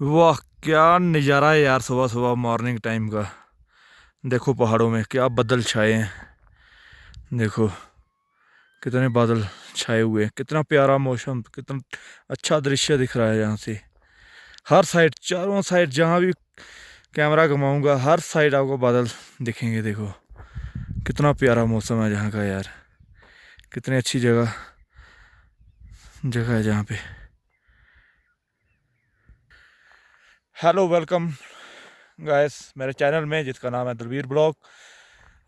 वाह, क्या नज़ारा है यार सुबह सुबह मॉर्निंग टाइम का। देखो पहाड़ों में क्या बादल छाए हैं। देखो कितने बादल छाए हुए हैं, कितना प्यारा मौसम, कितना अच्छा दृश्य दिख रहा है यहाँ से। हर साइड, चारों साइड, जहाँ भी कैमरा घुमाऊंगा हर साइड आपको बादल दिखेंगे। देखो कितना प्यारा मौसम है यहाँ का यार। कितनी अच्छी जगह जगह है जहाँ पे। हेलो, वेलकम गाइस मेरे चैनल में जिसका नाम है दलवीर ब्लॉग।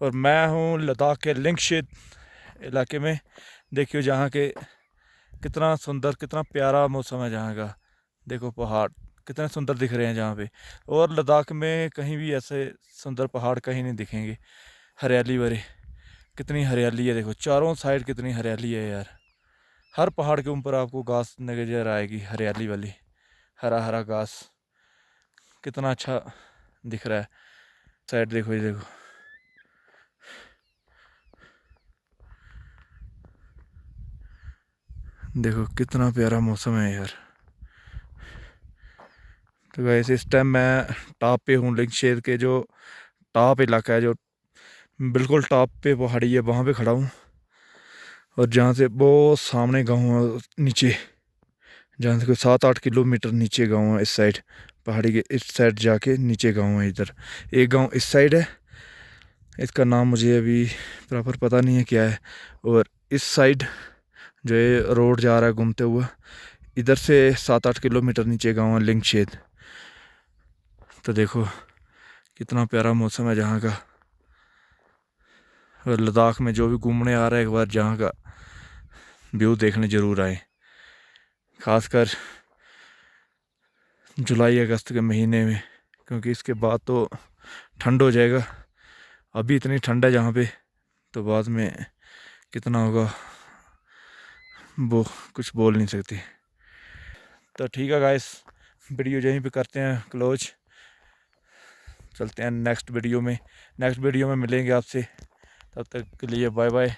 और मैं हूँ लद्दाख के लिंगशित इलाके में। देखियो जहाँ के कितना सुंदर, कितना प्यारा मौसम है जहाँ का। देखो पहाड़ कितने सुंदर दिख रहे हैं जहाँ पे। और लद्दाख में कहीं भी ऐसे सुंदर पहाड़ कहीं नहीं दिखेंगे, हरियाली भरे। कितनी हरियाली है, देखो चारों साइड कितनी हरियाली है यार। हर पहाड़ के ऊपर आपको घास नजर आएगी, हरियाली वाली, हरा हरा घास। कितना अच्छा दिख रहा है। साइड देखो, ये देखो। देखो कितना प्यारा मौसम है यार। तो वैसे इस टाइम मैं टॉप पे हूँ, लिंक शेर के जो टॉप इलाका है, जो बिल्कुल टॉप पे पहाड़ी है, वहाँ पे खड़ा हूँ। और जहाँ से बहुत सामने गाँव है नीचे, जहाँ से कोई 7-8 किलोमीटर नीचे गाँव है। इस साइड पहाड़ी के इस साइड जाके नीचे गाँव है। इधर एक गाँव इस साइड है, इसका नाम मुझे अभी प्रॉपर पता नहीं है क्या है। और इस साइड जो ये रोड जा रहा है घूमते हुआ, इधर से 7-8 किलोमीटर नीचे गाँव है लिंगशेद। तो देखो कितना प्यारा मौसम है जहाँ का। और लद्दाख में जो भी घूमने आ रहा है, एक बार जहाँ का व्यू देखने ज़रूर आए। खासकर जुलाई अगस्त के महीने में, क्योंकि इसके बाद तो ठंड हो जाएगा। अभी इतनी ठंड है जहाँ पे, तो बाद में कितना होगा वो कुछ बोल नहीं सकते। तो ठीक है गाइस, वीडियो यहीं पे करते हैं क्लोज। चलते हैं नेक्स्ट वीडियो में मिलेंगे आपसे। तब तक के लिए बाय बाय।